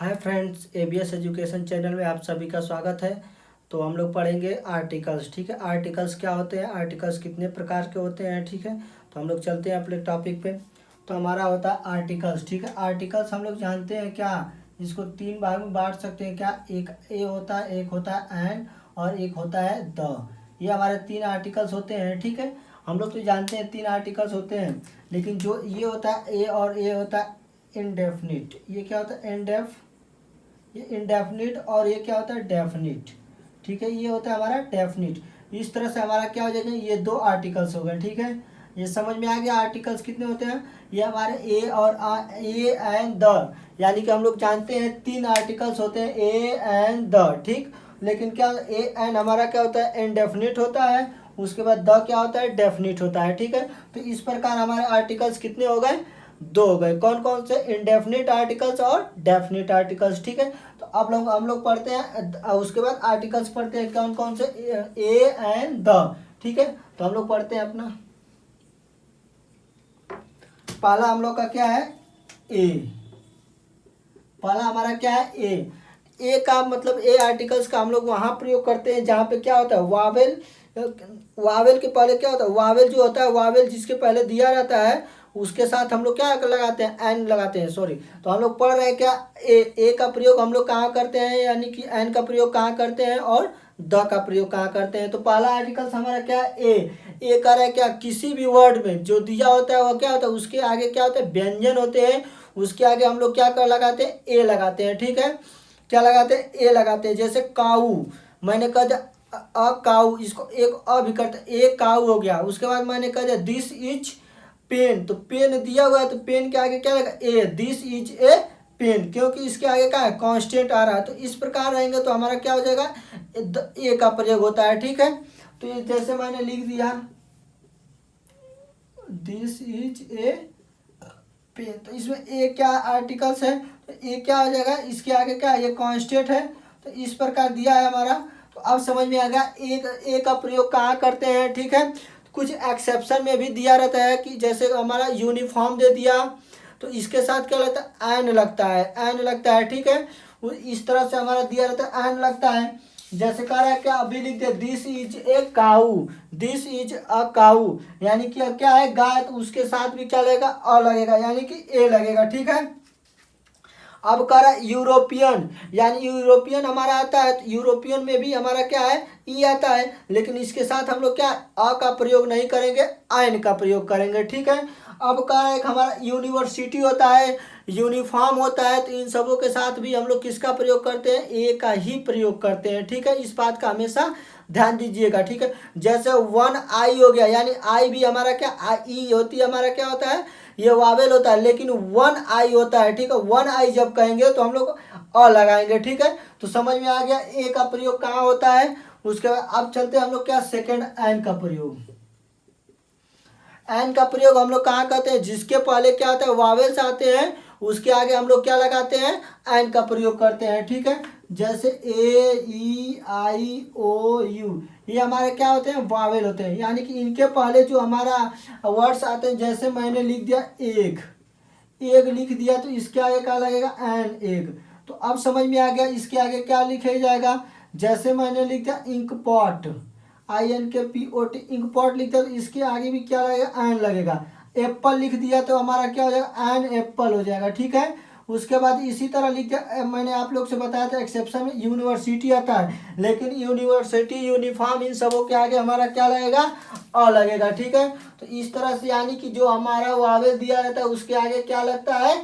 Hi friends, ABS education channel में आप सभी का स्वागत है। तो हम लोग पढ़ेंगे आर्टिकल्स। ठीक है, आर्टिकल्स क्या होते हैं, आर्टिकल्स कितने प्रकार के होते हैं। ठीक है, तो हम लोग चलते हैं अपने टॉपिक पे। तो हमारा होता है आर्टिकल्स। ठीक है, आर्टिकल्स हम लोग जानते हैं क्या, इसको तीन भाग में बांट सकते हैं क्या। एक ए होता है, एक होता है एंड, और एक होता है द। ये हमारे तीन आर्टिकल्स होते हैं। ठीक है, हम लोग तो जानते हैं तीन आर्टिकल्स होते हैं, लेकिन जो ये होता है ए, और ये होता है इनडेफिनिट। ये क्या होता है, ये इंडेफिनिट, और ये क्या होता है, डेफिनिट। ठीक है, ये होता है हमारा डेफिनिट। इस तरह से हमारा क्या हो जाएगा, ये दो आर्टिकल्स हो गए। ठीक है, ये समझ में आ गया आर्टिकल्स कितने होते हैं। ये हमारे ए और ए एंड द, यानी कि हम लोग जानते हैं तीन आर्टिकल्स होते हैं, ए एंड द। ठीक, लेकिन क्या ए एंड हमारा क्या होता है, इनडेफिनिट होता है। उसके बाद द क्या होता है, डेफिनिट होता है। ठीक है, तो इस प्रकार हमारे आर्टिकल्स कितने हो गए, दो हो गए। कौन कौन से, इंडेफिनिट आर्टिकल्स और डेफिनिट आर्टिकल्स। ठीक है, तो अब लोग हम लोग पढ़ते हैं, उसके बाद आर्टिकल्स पढ़ते हैं कौन कौन से, ए एंड द। ठीक है, तो हम लोग पढ़ते हैं अपना पहला हम लोग का क्या है, ए। पहला हमारा क्या है, ए का मतलब, ए आर्टिकल्स का हम लोग वहां प्रयोग करते हैं जहां पे क्या होता है, वावेल। वावेल के पहले क्या होता है, वावेल जो होता है, वावेल जिसके पहले दिया रहता है उसके साथ हम लोग क्या लगाते हैं, एन लगाते हैं। सॉरी, तो हम लोग पढ़ रहे हैं क्या, ए का प्रयोग हम लोग कहाँ करते हैं, यानी कि एन का प्रयोग कहाँ करते हैं, और द का प्रयोग कहाँ करते हैं। तो पहला आर्टिकल्स हमारा क्या है, ए कर रहा है क्या, किसी भी वर्ड में जो दिया होता है वह क्या होता है, उसके आगे क्या होता है, व्यंजन होते हैं। उसके आगे हम लोग क्या कर लगाते हैं, ए लगाते हैं। ठीक है, क्या लगाते हैं, ए लगाते हैं। जैसे काऊ, मैंने कहा दिया अ काऊ, इसको एक अ भी करते, ए काऊ हो गया। उसके बाद मैंने कहा दिया दिस इज पेन, तो पेन दिया हुआ है तो पेन के आगे क्या लगा, ए, दिस इज ए पेन, क्योंकि इसके आगे क्या है, कांस्टेंट आ रहा है। तो इस प्रकार रहेंगे तो हमारा क्या हो जाएगा, ए का प्रयोग होता है। ठीक है, तो ये जैसे मैंने लिख दिया दिस इज ए पेन, तो इसमें ए क्या आर्टिकल्स है, तो ए क्या हो जाएगा, इसके आगे क्या है, ये कांस्टेंट है। तो इस प्रकार दिया है हमारा। तो अब समझ में आ गया ए का प्रयोग कहाँ करते हैं। ठीक है, कुछ एक्सेप्शन में भी दिया रहता है कि जैसे हमारा यूनिफॉर्म दे दिया तो इसके साथ क्या लगता है, एन लगता है, एन लगता है। ठीक है, इस तरह से हमारा दिया रहता है, एन लगता है। जैसे कह रहा है क्या, अभी लिख दे this is a cow, this is a cow, यानी कि क्या है, गाय, तो उसके साथ भी क्या लगेगा, अ लगेगा, यानी कि ए लगेगा। ठीक है, अब कह रहा है यूरोपियन, यानी यूरोपियन हमारा आता है, तो यूरोपियन में भी हमारा क्या है, ई आता है, लेकिन इसके साथ हम लोग क्या अ का प्रयोग नहीं करेंगे, आयन का प्रयोग करेंगे। ठीक है, अब कह रहा है हमारा यूनिवर्सिटी होता है, यूनिफॉर्म होता है, तो इन सबों के साथ भी हम लोग किसका प्रयोग करते हैं, ए का ही प्रयोग करते हैं। ठीक है, इस बात का हमेशा ध्यान दीजिएगा। ठीक है, जैसे वन आई हो गया, यानी आई भी हमारा क्या, आई होती है, हमारा क्या होता है, ये वावेल होता है, लेकिन वन आई होता है। ठीक है, वन आई जब कहेंगे तो हम लोग अ लगाएंगे। ठीक है, तो समझ में आ गया ए का प्रयोग कहाँ होता है। उसके बाद अब चलते हैं हम लोग क्या, सेकंड, एन का प्रयोग। एन का प्रयोग हम लोग कहाँ करते हैं, जिसके पहले क्या होता है, वावेल्स आते हैं, उसके आगे हम लोग क्या लगाते हैं, एन का प्रयोग करते हैं। ठीक है, जैसे ए, ई, आई, ओ, यू, ये हमारे क्या होते हैं, वावेल होते हैं, यानी कि इनके पहले जो हमारा वर्ड्स आते हैं, जैसे मैंने लिख दिया एग, एग लिख दिया, तो इसके आगे क्या लगेगा, एन, एग। तो अब समझ में आ गया इसके आगे क्या लिखा जाएगा। जैसे मैंने लिख दिया ink pot, I N K P O T, ink pot लिख दिया, तो इसके आगे भी क्या लगेगा, एन लगेगा। एप्पल लिख दिया तो हमारा क्या हो जाएगा, एन एप्पल हो जाएगा। ठीक है, उसके बाद इसी तरह लिख दिया, मैंने आप लोग से बताया था एक्सेप्शन में यूनिवर्सिटी आता है, लेकिन यूनिवर्सिटी, यूनिफॉर्म, इन सबों के आगे हमारा क्या लगेगा, अ लगेगा। ठीक है, तो इस तरह से यानी कि जो हमारा वावेल दिया रहता है उसके आगे क्या लगता है,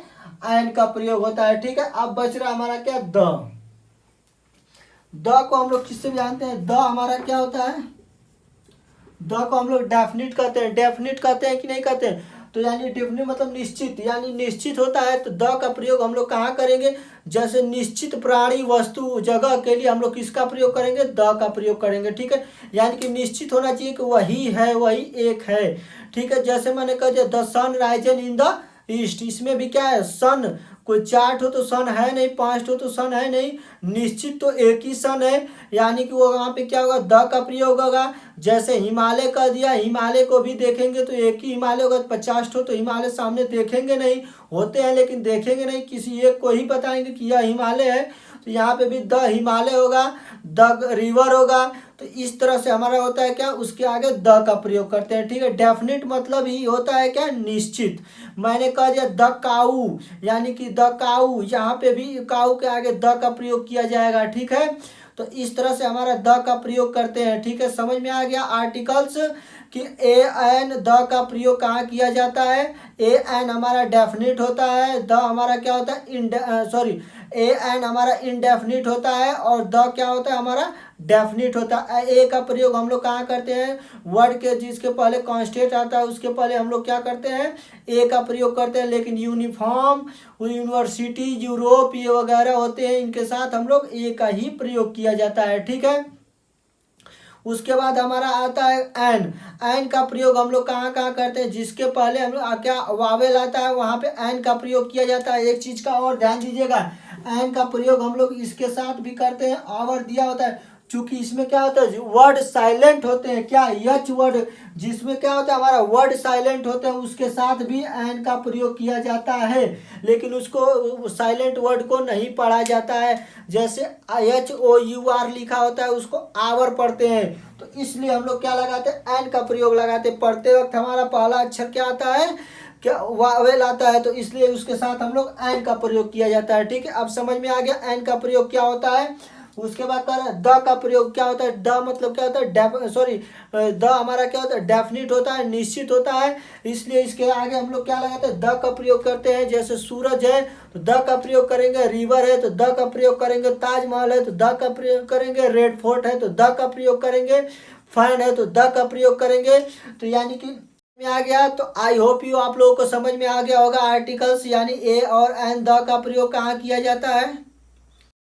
एन का प्रयोग होता है। ठीक है, अब बच रहा हमारा क्या, द को हम लोग किससे जानते हैं, द हमारा क्या होता है, द को हम लोग डेफिनिट कहते हैं। डेफिनिट कहते हैं कि नहीं कहते हैं, तो यानी डेफिनिट मतलब निश्चित, यानी निश्चित होता है। तो द का प्रयोग हम लोग कहाँ करेंगे, जैसे निश्चित प्राणी, वस्तु, जगह के लिए हम लोग किसका प्रयोग करेंगे, द का प्रयोग करेंगे। ठीक है, यानी कि निश्चित होना चाहिए कि वही है, वही एक है। ठीक है, जैसे मैंने कह दिया the sun risen in the east, इसमें भी क्या है सन, कोई 4 ठो तो सन है नहीं, 5 ठो तो सन है नहीं, निश्चित तो एक ही सन है, यानी कि वो वहाँ पे क्या होगा द का प्रयोग होगा। जैसे हिमालय का दिया, हिमालय को भी देखेंगे तो एक ही हिमालय होगा, 50 ठो तो हिमालय सामने देखेंगे नहीं, होते हैं लेकिन देखेंगे नहीं, किसी एक को ही बताएंगे कि यह हिमालय है। तो यहाँ पे भी द हिमालय होगा, द रिवर होगा। तो इस तरह से हमारा होता है क्या, उसके आगे द का प्रयोग करते हैं। ठीक है, डेफिनेट मतलब ही होता है क्या, निश्चित। मैंने कह दिया द काऊ, यानी कि द काऊ, यहाँ पे भी काऊ के आगे द का प्रयोग किया जाएगा। ठीक है, तो इस तरह से हमारा द का प्रयोग करते हैं। ठीक है, समझ में आ गया आर्टिकल्स कि ए एन द का प्रयोग कहाँ किया जाता है। ए एन हमारा डेफिनेट होता है, द हमारा क्या होता है सॉरी, ए एन हमारा इनडेफिनिट होता है और द क्या होता है हमारा डेफिनिट होता है। ए का प्रयोग हम लोग कहाँ करते हैं, वर्ड के जिसके पहले कॉन्स्टेंट आता है उसके पहले हम लोग क्या करते हैं, ए का प्रयोग करते हैं। लेकिन यूनिफॉर्म, यूनिवर्सिटी, यूरोप ये वगैरह होते हैं, इनके साथ हम लोग ए का ही प्रयोग किया जाता है। ठीक है, उसके बाद हमारा आता है एन। एन का प्रयोग हम लोग कहाँ कहाँ करते हैं, जिसके पहले हम लोग क्या वावेल आता है वहाँ पे एन का प्रयोग किया जाता है। एक चीज का और ध्यान दीजिएगा, एन का प्रयोग हम लोग इसके साथ भी करते हैं, और दिया होता है चूंकि इसमें क्या होता है वर्ड साइलेंट होते हैं, क्या यच वर्ड, जिसमें क्या होता है हमारा वर्ड साइलेंट होते हैं उसके साथ भी एन का प्रयोग किया जाता है, लेकिन उसको साइलेंट वर्ड को नहीं पढ़ा जाता है। जैसे HOUR लिखा होता है उसको आवर पढ़ते हैं, तो इसलिए हम लोग क्या लगाते हैं, एन का प्रयोग लगाते हैं। पढ़ते वक्त हमारा पहला अक्षर क्या आता है, क्या वावेल आता है, तो इसलिए उसके साथ हम लोग एन का प्रयोग किया जाता है। ठीक है, अब समझ में आ गया एन का प्रयोग क्या होता है। उसके बाद द का प्रयोग क्या होता है, द मतलब क्या होता है द हमारा क्या होता है डेफिनिट होता है, निश्चित होता है, इसलिए इसके आगे हम लोग क्या लगाते हैं, द का प्रयोग करते हैं। जैसे सूरज है तो द का प्रयोग करेंगे, रिवर है तो द का प्रयोग करेंगे, ताजमहल है तो द का प्रयोग करेंगे, रेड फोर्ट है तो द का प्रयोग करेंगे, फैन है तो द का प्रयोग करेंगे। तो यानी कि में आ गया, तो आई होप यू आप लोगों को समझ में आ गया होगा आर्टिकल्स यानी ए और एन द का प्रयोग कहाँ किया जाता है।